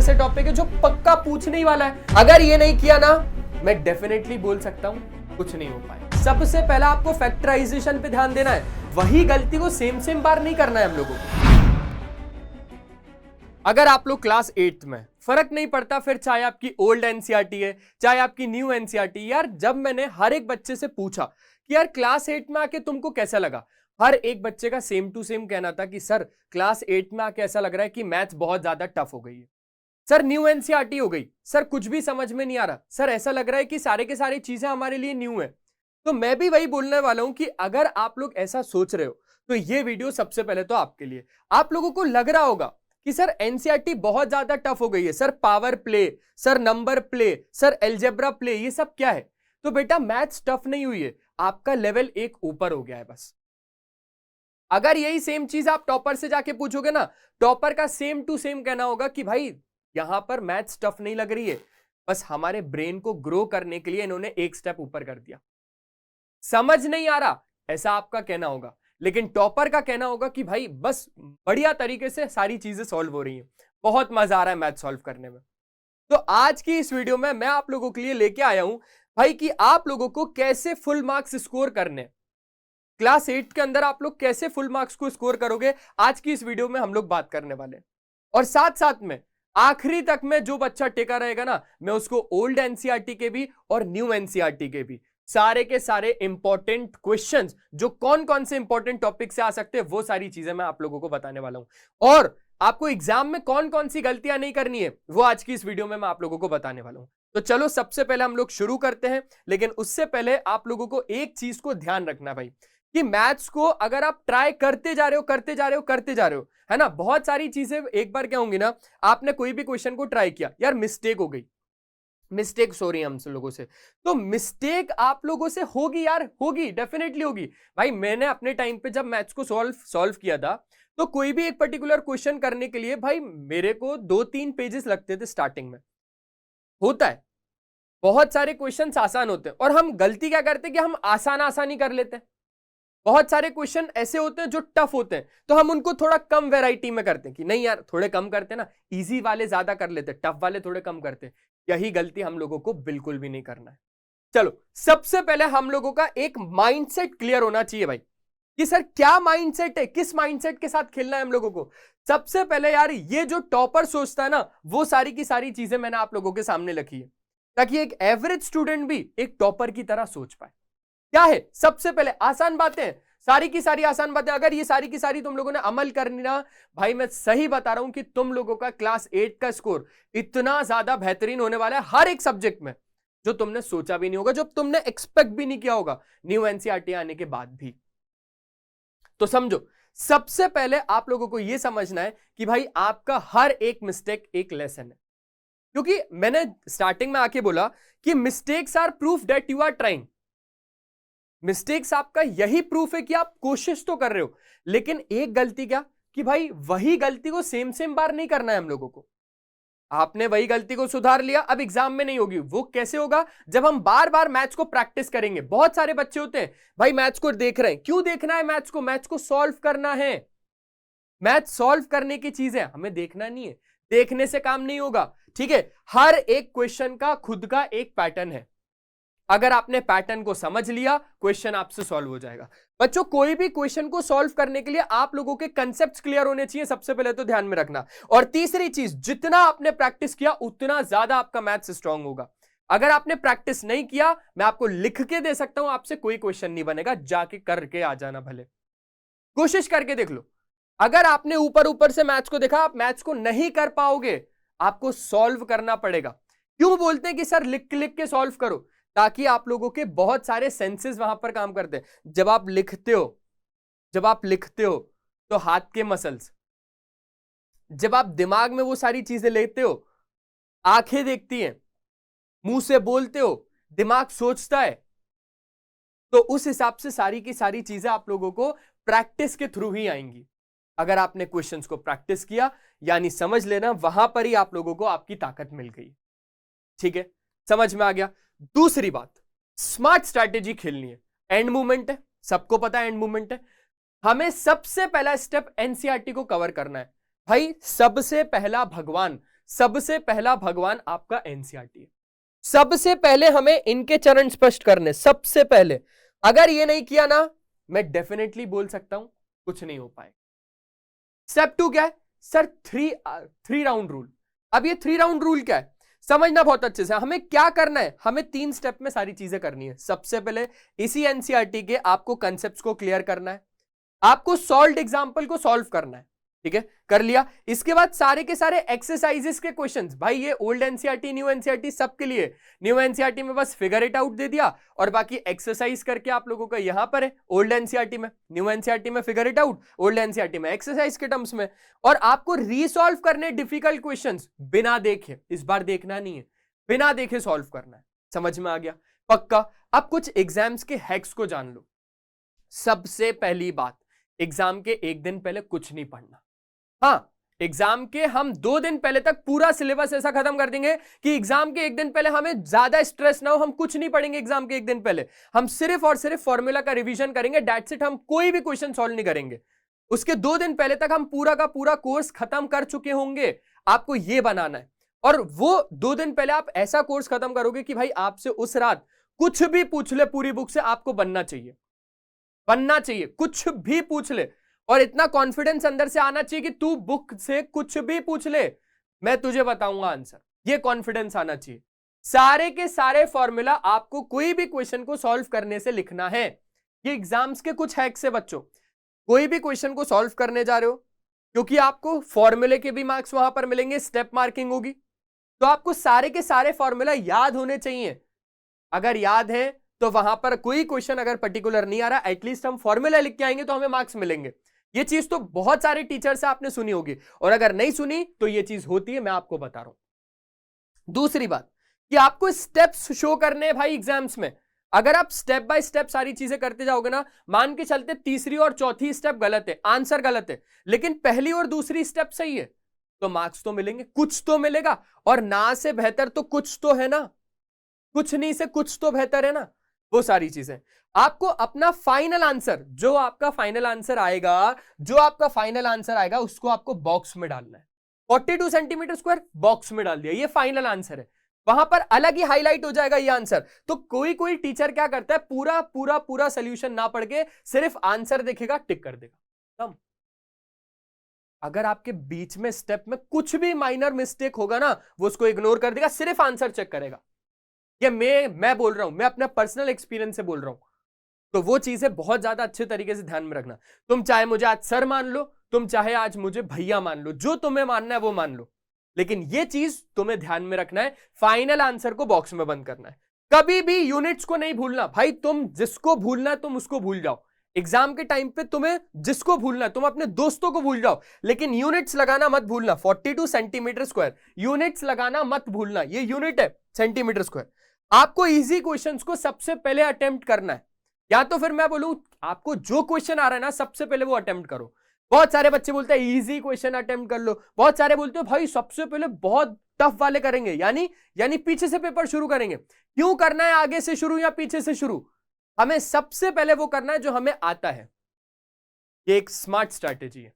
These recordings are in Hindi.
ऐसे टॉपिक है जो पक्का पूछने ही वाला है। अगर ये नहीं किया ना, मैं डेफिनेटली बोल सकता हूं कुछ नहीं हो पाए। सबसे पहला आपको फैक्टराइजेशन पे ध्यान देना है, वही गलती को सेम बार नहीं करना है हम लोगों को। अगर आप लोग क्लास 8th में, फर्क नहीं पड़ता फिर चाहे आपकी ओल्ड एनसीईआरटी है चाहे आपकी न्यू एनसीईआरटी, यार जब मैंने हर एक बच्चे से पूछा कि यार क्लास 8 में आके तुमको कैसा लगा, हर एक बच्चे का सेम टू सेम कहना था कि सर क्लास 8 में आके ऐसा लग रहा है कि मैथ्स बहुत ज्यादा टफ हो गई है, सर न्यू एनसीईआरटी हो गई, सर कुछ भी समझ में नहीं आ रहा, सर ऐसा लग रहा है कि सारे के सारी चीजें हमारे लिए न्यू है। तो मैं भी वही बोलने वाला हूं कि अगर आप लोग ऐसा सोच रहे हो तो ये वीडियो सबसे पहले तो आपके लिए। आप लोगों को लग रहा होगा कि सर एनसीईआरटी बहुत ज्यादा टफ हो गई है, sir power play, sir number play, sir algebra play, ये सब क्या है? तो बेटा मैथ्स टफ नहीं हुई है, आपका लेवल एक ऊपर हो गया है बस। अगर यही सेम चीज आप टॉपर से जाके पूछोगे ना, टॉपर का सेम टू सेम कहना होगा कि भाई यहां पर मैथ्स टफ नहीं लग रही है, बस हमारे ब्रेन को ग्रो करने के लिए इन्होंने एक स्टेप ऊपर कर दिया, समझ नहीं आ रहा, ऐसा आपका कहना होगा। लेकिन टॉपर का कहना होगा कि भाई बस बढ़िया तरीके से सारी चीजें सॉल्व हो रही हैं, बहुत मजा आ रहा है मैथ सॉल्व करने में। तो आज की इस वीडियो में मैं आप लोगों के लिए लेके आया हूं भाई कि आप लोगों को कैसे फुल मार्क्स स्कोर करने, क्लास 8 के अंदर आप लोग कैसे फुल मार्क्स को स्कोर करोगे, आज की इस वीडियो में हम लोग बात करने वाले हैं। और साथ साथ में आखिरी तक में जो बच्चा टेका रहेगा ना, मैं उसको ओल्ड एनसीईआरटी के भी और न्यू एनसीईआरटी के भी सारे के सारे इंपॉर्टेंट क्वेश्चंस, जो कौन कौन से इंपॉर्टेंट टॉपिक से आ सकते हैं, वो सारी चीजें मैं आप लोगों को बताने वाला हूं। और आपको एग्जाम में कौन कौन सी गलतियां नहीं करनी है, वो आज की इस वीडियो में मैं आप लोगों को बताने वाला हूं। तो चलो सबसे पहले हम लोग शुरू करते हैं, लेकिन उससे पहले आप लोगों को एक चीज को ध्यान रखना भाई कि मैथ्स को अगर आप ट्राई करते जा रहे हो, है ना, बहुत सारी चीजें एक बार क्या होंगी ना, आपने कोई भी क्वेश्चन को ट्राई किया, यार मिस्टेक हो गई, मिस्टेक हो रही है हम लोगों से, तो मिस्टेक आप लोगों से होगी यार, होगी, डेफिनेटली होगी भाई। मैंने अपने टाइम पे जब मैथ्स को सॉल्व किया था, तो कोई भी एक पर्टिकुलर क्वेश्चन करने के लिए भाई मेरे को 2-3 पेजेस लगते थे स्टार्टिंग में। होता है, बहुत सारे क्वेश्चंस आसान होते हैं, और हम गलती क्या करते हैं कि हम आसानी कर लेते हैं। बहुत सारे क्वेश्चन ऐसे होते हैं जो टफ होते हैं, तो हम उनको थोड़ा कम वैरायटी में करते हैं कि नहीं यार थोड़े कम करते हैं ना, इजी वाले ज्यादा कर लेते हैं, टफ वाले थोड़े कम करते हैं। यही गलती हम लोगों को बिल्कुल भी नहीं करना है। चलो सबसे पहले हम लोगों का एक माइंडसेट क्लियर होना चाहिए भाई कि सर क्या माइंडसेट है, किस माइंडसेट के साथ खेलना है हम लोगों को। सबसे पहले यार ये जो टॉपर सोचता है ना, वो सारी की सारी चीजें मैंने आप लोगों के सामने रखी है, ताकि एक एवरेज स्टूडेंट भी एक टॉपर की तरह सोच पाए। क्या है? सबसे पहले आसान बातें, सारी की सारी आसान बातें, अगर ये सारी की सारी तुम लोगों ने अमल करनी ना, भाई मैं सही बता रहा हूं कि तुम लोगों का क्लास 8 का स्कोर इतना ज्यादा बेहतरीन होने वाला है हर एक सब्जेक्ट में, जो तुमने सोचा भी नहीं होगा, जो तुमने एक्सपेक्ट भी नहीं किया होगा न्यू एनसीईआरटी आने के बाद भी। तो समझो, सबसे पहले आप लोगों को यह समझना है कि भाई आपका हर एक मिस्टेक एक लेसन है, क्योंकि मैंने स्टार्टिंग में आके बोला कि mistakes are proof that you are trying. Mistakes आपका यही प्रूफ है कि आप कोशिश तो कर रहे हो, लेकिन एक गलती क्या कि भाई वही गलती को सेम बार नहीं करना है हम लोगों को। आपने वही गलती को सुधार लिया, अब एग्जाम में नहीं होगी। वो कैसे होगा? जब हम बार बार मैथ्स को प्रैक्टिस करेंगे। बहुत सारे बच्चे होते हैं भाई मैथ्स को देख रहे हैं, क्यों देखना है मैथ्स को? मैथ्स को सॉल्व करना है, मैथ सॉल्व करने की चीज है, हमें देखना नहीं है, देखने से काम नहीं होगा। ठीक है, हर एक क्वेश्चन का खुद का एक पैटर्न है, अगर आपने पैटर्न को समझ लिया, क्वेश्चन आपसे सॉल्व हो जाएगा। बच्चों कोई भी क्वेश्चन को सॉल्व करने के लिए आप लोगों के कंसेप्ट्स क्लियर होने चाहिए, सबसे पहले तो ध्यान में रखना। और तीसरी चीज, जितना आपने प्रैक्टिस किया उतना ज्यादा आपका मैथ्स स्ट्रांग होगा। अगर आपने प्रैक्टिस नहीं किया, मैं आपको लिख के दे सकता हूं, आपसे कोई क्वेश्चन नहीं बनेगा, जाके करके आ जाना, भले कोशिश करके देख लो। अगर आपने ऊपर ऊपर से मैथ्स को देखा, आप मैथ्स को नहीं कर पाओगे, आपको सॉल्व करना पड़ेगा। क्यों बोलते हैं कि सर लिख लिख के सॉल्व करो? ताकि आप लोगों के बहुत सारे सेंसेस वहां पर काम करते हैं। जब आप लिखते हो तो हाथ के मसल्स, जब आप दिमाग में वो सारी चीजें लेते हो, आंखें देखती हैं, मुंह से बोलते हो, दिमाग सोचता है, तो उस हिसाब से सारी की सारी चीजें आप लोगों को प्रैक्टिस के थ्रू ही आएंगी। अगर आपने क्वेश्चंस को प्रैक्टिस किया, यानी समझ लेना, वहां पर ही आप लोगों को आपकी ताकत मिल गई। ठीक है, समझ में आ गया। दूसरी बात, स्मार्ट स्ट्रैटेजी खेलनी है। एंड मूवमेंट है, सबको पता है एंड मूवमेंट है। हमें सबसे पहला स्टेप एनसीईआरटी को कवर करना है। भाई सबसे पहला भगवान आपका एनसीईआरटी है। सबसे पहले हमें इनके चरण स्पष्ट करने, सबसे पहले। अगर ये नहीं किया ना, मैं डेफिनेटली बोल सकता हूं कुछ नहीं हो पाएगा। स्टेप 2 क्या है सर? Three round rule. अब ये 3 राउंड रूल क्या है समझना बहुत अच्छे से। हमें क्या करना है? हमें 3 स्टेप में सारी चीजें करनी है। सबसे पहले इसी एनसीईआरटी के आपको कंसेप्ट्स को क्लियर करना है, आपको सॉल्व्ड एग्जांपल को सॉल्व करना है, ठीक है, कर लिया। इसके बाद सारे के सारे एक्सरसाइजेस के क्वेश्चंस, भाई ये ओल्ड एनसीईआरटी न्यू एनसीईआरटी सबके लिए। न्यू एनसीईआरटी में बस फिगर इट आउट दे दिया और बाकी एक्सरसाइज करके आप लोगों का यहां पर है ओल्ड एनसीईआरटी में। न्यू एनसीईआरटी में figure it out, old NCERT में एक्सरसाइज के टर्म्स में। और आपको रीसॉल्व करने डिफिकल्ट क्वेश्चंस बिना देखे, इस बार देखना नहीं है, बिना देखे सॉल्व करना है। समझ में आ गया? पक्का। अब कुछ एग्जाम्स के हैक्स को जान लो। सबसे पहली बात, एग्जाम के एक दिन पहले कुछ नहीं पढ़ना। हाँ, एग्जाम के हम 2 दिन पहले तक पूरा सिलेबस ऐसा खत्म कर देंगे कि एग्जाम के एक दिन पहले हमें ज्यादा स्ट्रेस ना हो। हम कुछ नहीं पढ़ेंगे एग्जाम के एक दिन पहले, हम सिर्फ और सिर्फ फॉर्मूला का रिवीजन करेंगे, दैट्स इट। हम कोई भी क्वेश्चन सॉल्व नहीं करेंगे। उसके 2 दिन पहले तक हम पूरा का पूरा कोर्स खत्म कर चुके होंगे। आपको यह बनाना है। और वो 2 दिन पहले आप ऐसा कोर्स खत्म करोगे कि भाई आपसे उस रात कुछ भी पूछ ले पूरी बुक से, आपको बनना चाहिए, बनना चाहिए, कुछ भी पूछ ले। और इतना कॉन्फिडेंस अंदर से आना चाहिए कि तू बुक से कुछ भी पूछ ले, मैं तुझे बताऊंगा आंसर। ये कॉन्फिडेंस आना चाहिए। सारे के सारे फॉर्मूला आपको कोई भी क्वेश्चन को सॉल्व करने से लिखना है। ये एग्जाम्स के कुछ हैक्स है बच्चों। कोई भी क्वेश्चन को सॉल्व करने जा रहे हो, क्योंकि आपको फॉर्मूले के भी मार्क्स वहां पर मिलेंगे, स्टेप मार्किंग होगी, तो आपको सारे के सारे फॉर्मूला याद होने चाहिए। अगर याद है तो वहां पर कोई क्वेश्चन अगर पर्टिकुलर नहीं आ रहा, एटलीस्ट हम फॉर्मूला लिख के आएंगे तो हमें मार्क्स मिलेंगे। ये चीज तो बहुत सारे टीचर से आपने सुनी होगी, और अगर नहीं सुनी तो ये चीज होती है, मैं आपको बता रहा हूं। दूसरी बात कि आपको स्टेप्स शो करने हैं भाई एग्जाम्स में। अगर आप स्टेप बाय स्टेप सारी चीजें करते जाओगे ना, मान के चलते तीसरी और चौथी स्टेप गलत है, आंसर गलत है, लेकिन पहली और दूसरी स्टेप सही है, तो मार्क्स तो मिलेंगे, कुछ तो मिलेगा। और ना से बेहतर तो कुछ तो है ना, कुछ नहीं से कुछ तो बेहतर है ना। वो सारी चीजें आपको अपना फाइनल आंसर, जो आपका फाइनल आंसर आएगा, उसको आपको बॉक्स में डालना है। 42 सेंटीमीटर स्क्वायर बॉक्स में डाल दिया, ये फाइनल आंसर है। वहां पर अलग ही हाईलाइट हो जाएगा ये आंसर। तो कोई कोई टीचर क्या करता है, पूरा पूरा पूरा सोल्यूशन ना पढ़ के सिर्फ आंसर देखेगा, टिक कर देगा। अगर आपके बीच में स्टेप में कुछ भी माइनर मिस्टेक होगा ना, वो उसको इग्नोर कर देगा, सिर्फ आंसर चेक करेगा। ये मैं बोल रहा हूं, मैं अपना पर्सनल एक्सपीरियंस से बोल रहा हूं। तो वो चीजें बहुत ज्यादा अच्छे तरीके से ध्यान में रखना। तुम चाहे मुझे आज सर मान लो, तुम चाहे आज मुझे भैया मान लो, जो तुम्हें मानना है वो मान लो, लेकिन ये चीज तुम्हें ध्यान में रखना है, फाइनल आंसर को बॉक्स में बंद करना है। कभी भी यूनिट्स को नहीं भूलना भाई। तुम जिसको भूलना है तुम उसको भूल जाओ। एग्जाम के टाइम पे तुम्हें जिसको भूलना है, तुम अपने दोस्तों को भूल जाओ, लेकिन यूनिट्स लगाना मत भूलना। 42 सेंटीमीटर स्क्वायर यूनिट्स लगाना मत भूलना। ये यूनिट है सेंटीमीटर स्क्वायर। आपको इजी क्वेश्चंस को सबसे पहले अटेम्प्ट करना है, या तो फिर मैं बोलूं आपको जो क्वेश्चन आ रहा है ना सबसे पहले वो अटेम्प्ट करो। बहुत सारे बच्चे बोलते हैं इजी क्वेश्चन अटेम्प्ट कर लो, बहुत सारे बोलते हो भाई सबसे पहले बहुत टफ वाले करेंगे, यानी पीछे से पेपर शुरू करेंगे। क्यों करना है आगे से शुरू या पीछे से शुरू? हमें सबसे पहले वो करना है जो हमें आता है। ये एक स्मार्ट स्ट्रैटेजी है,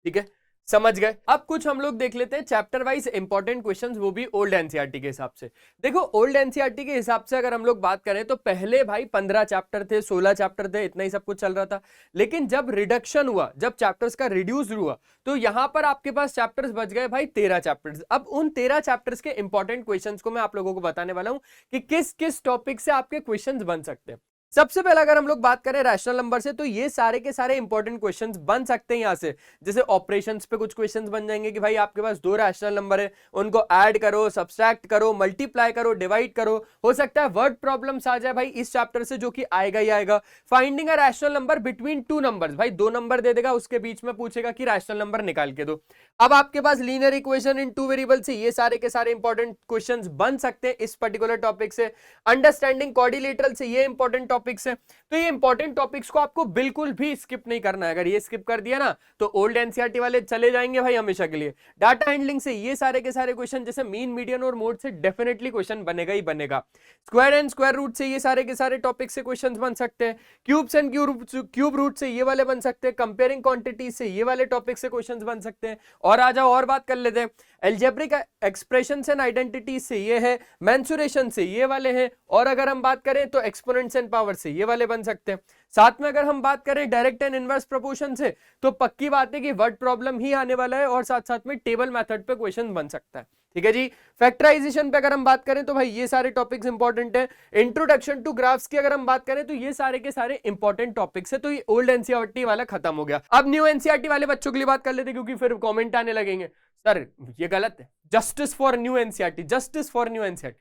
ठीक है, समझ गए? अब कुछ हम लोग देख लेते हैं चैप्टर वाइज इंपॉर्टेंट क्वेश्चंस, वो भी ओल्ड एनसीईआरटी के हिसाब से। देखो ओल्ड एनसीईआरटी के हिसाब से अगर हम लोग बात करें तो पहले भाई 15 चैप्टर थे, 16 चैप्टर थे, इतना ही सब कुछ चल रहा था। लेकिन जब रिडक्शन हुआ, जब चैप्टर्स का रिड्यूस हुआ, तो यहां पर आपके पास चैप्टर्स बच गए भाई 13 चैप्टर्स। अब उन 13 चैप्टर्स के इंपॉर्टेंट क्वेश्चंस को मैं आप लोगों को बताने वाला हूं कि किस किस टॉपिक से आपके क्वेश्चंस बन सकते हैं। सबसे पहला अगर हम लोग बात करें रैशनल नंबर से, तो ये सारे के सारे इंपॉर्टेंट क्वेश्चंस बन सकते हैं यहां से। जैसे ऑपरेशंस पे कुछ क्वेश्चंस बन जाएंगे कि भाई आपके पास 2 रैशनल नंबर है, उनको ऐड करो, सब्सट्रैक्ट करो, मल्टीप्लाई करो, डिवाइड करो। हो सकता है वर्ड प्रॉब्लम्स आ जाए भाई इस चैप्टर से, जो कि आएगा ही आएगा। Finding a rational number between 2 numbers, भाई 2 नंबर दे देगा, उसके बीच में पूछेगा कि रैशनल नंबर निकाल के दो। अब आपके पास लीनियर इक्वेशन इन 2 वेरिएबल से, ये सारे के सारे इंपॉर्टेंट क्वेश्चंस बन सकते हैं इस पर्टिकुलर टॉपिक से। अंडरस्टैंडिंग क्वाड्रिलेटरल से, ये इंपॉर्टेंट टॉपिक टॉपिक्स है, तो ये इंपॉर्टेंट टॉपिक्स को आपको बिल्कुल भी स्किप नहीं करना है। अगर ये स्किप कर दिया ना तो ओल्ड एनसीईआरटी वाले चले जाएंगे भाई हमेशा के लिए। डाटा हैंडलिंग से ये सारे के सारे क्वेश्चन, जैसे मीन, मीडियन और मोड से डेफिनेटली क्वेश्चन बनेगा ही बनेगा। स्क्वायर एंड स्क्वायर रूट से ये सारे के सारे टॉपिक से क्वेश्चन बन सकते हैं। क्यूब्स एंड क्यूब रूट से ये वाले बन सकते हैं। कंपेयरिंग क्वांटिटीज से ये वाले टॉपिक से क्वेश्चंस बन सकते हैं। और आ जाओ और बात कर लेते हैं। एल्जेब्रिक एक्सप्रेशंस एंड आइडेंटिटीज से ये है, मेंसुरेशन से ये वाले हैं, और अगर हम बात करें तो एक्सपोनेंट्स एंड पावर से ये वाले बन सकते हैं। साथ में अगर हम बात करें डायरेक्ट एंड इनवर्स प्रोपोर्शन से, तो पक्की बात है कि वर्ड प्रॉब्लम ही आने वाला है, और साथ साथ में टेबल मेथड पे क्वेश्चन बन सकता है। ठीक है जी। फैक्टराइजेशन पे अगर हम बात करें तो भाई ये सारे टॉपिक्स इंपॉर्टेंट है। इंट्रोडक्शन टू ग्राफ्स की अगर हम बात करें तो ये सारे के सारे इंपॉर्टेंट टॉपिक्स है। तो ये ओल्ड एनसीईआरटी वाला खत्म हो गया। अब न्यू एनसीईआरटी वाले बच्चों के लिए बात कर लेते हैं, क्योंकि फिर कमेंट आने लगेंगे सर ये गलत है, justice for new NCERT, justice for new NCERT.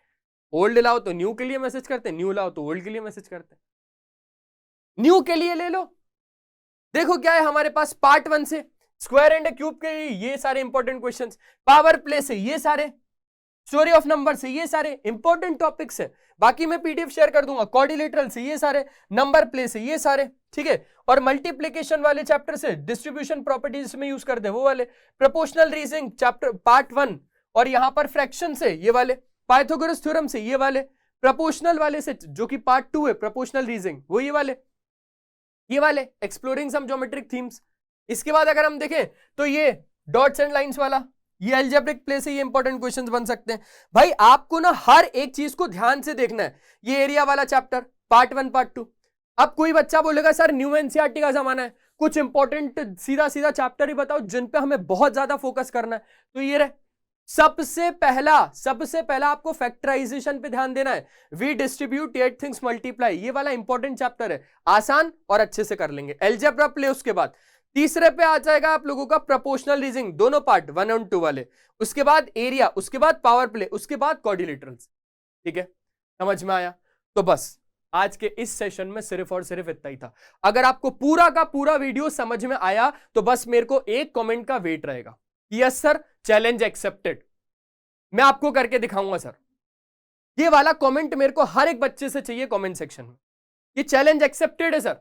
Old लाओ तो न्यू के लिए मैसेज करते हैं, न्यू लाओ तो ओल्ड के लिए मैसेज करते हैं। न्यू के लिए ले लो। देखो क्या है हमारे पास, पार्ट 1 से स्क्वायर एंड क्यूब के ये सारे इंपॉर्टेंट क्वेश्चंस, पावर प्ले से ये सारे, स्टोरी ऑफ नंबर से ये सारे इंपॉर्टेंट टॉपिक्स है। बाकी मैं पीडीएफ शेयर कर दूंगा। क्वाड्रिलेटरल से ये सारे, नंबर प्ले से ये सारे, ठीक है। और मल्टीप्लिकेशन वाले चैप्टर से डिस्ट्रीब्यूशन प्रॉपर्टीज में यूज करते हैं वो वाले, प्रोपोर्शनल रीजनिंग चैप्टर पार्ट 1, और यहां पर फ्रैक्शन से ये वाले, पाइथागोरस थ्योरम से ये वाले, प्रोपोर्शनल वाले से जो कि पार्ट 2 है प्रोपोर्शनल रीजनिंग, वो ये वाले एक्सप्लोरिंग सम ज्योमेट्रिक थीम्स। इसके बाद अगर हम देखें तो ये डॉट्स एंड लाइंस वाला, ये अलजेब्रिक प्ले से ये इंपॉर्टेंट क्वेश्चंस बन सकते हैं। भाई आपको ना हर एक चीज को ध्यान से देखना है। ये एरिया वाला चैप्टर पार्ट 1 पार्ट 2। अब कोई बच्चा बोलेगा सर न्यू एनसीईआरटी का जमाना है, कुछ इंपॉर्टेंट सीधा सीधा चैप्टर ही बताओ जिन पे हमें बहुत ज्यादा फोकस करना है। तो ये रहे, सबसे पहला आपको फैक्टराइजेशन पे ध्यान देना है। We distribute eight things multiply, ये वाला इंपॉर्टेंट चैप्टर है, आसान और अच्छे से कर लेंगे। अलजेब्रा प्ले उसके बाद तीसरे पे आ जाएगा आप लोगों का प्रोपोर्शनल रीजनिंग, दोनों पार्ट 1 और 2 वाले। उसके बाद एरिया, उसके बाद पावर प्ले, उसके बाद क्वाड्रिलेटरल्स। ठीक है, समझ में आया? तो बस आज के इस सेशन में सिर्फ और सिर्फ इतना ही था। अगर आपको पूरा का पूरा वीडियो समझ में आया तो बस मेरे को एक कमेंट का वेट रहेगा। Yes sir, challenge accepted. मैं आपको करके दिखाऊंगा सर। ये वाला कमेंट मेरे को हर एक बच्चे से चाहिए कमेंट सेक्शन में, ये चैलेंज एक्सेप्टेड है सर।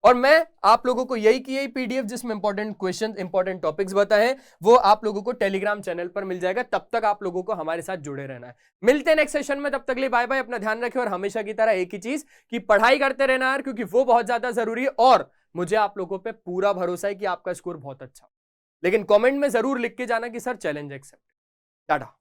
और मैं आप लोगों को यही पीडीएफ जिसमें इंपॉर्टेंट क्वेश्चन, इंपॉर्टेंट टॉपिक्स बताए हैं, वो आप लोगों को टेलीग्राम चैनल पर मिल जाएगा। तब तक आप लोगों को हमारे साथ जुड़े रहना है। मिलते हैं नेक्स्ट सेशन में, तब तक के लिए बाय बाय। अपना ध्यान रखें, और हमेशा की तरह एक ही चीज कि पढ़ाई करते रहना यार, क्योंकि वो बहुत ज्यादा जरूरी है। और मुझे आप लोगों पर पूरा भरोसा है कि आपका स्कोर बहुत अच्छा, लेकिन कॉमेंट में जरूर लिख के जाना कि सर चैलेंज एक्सेप्ट। टाटा।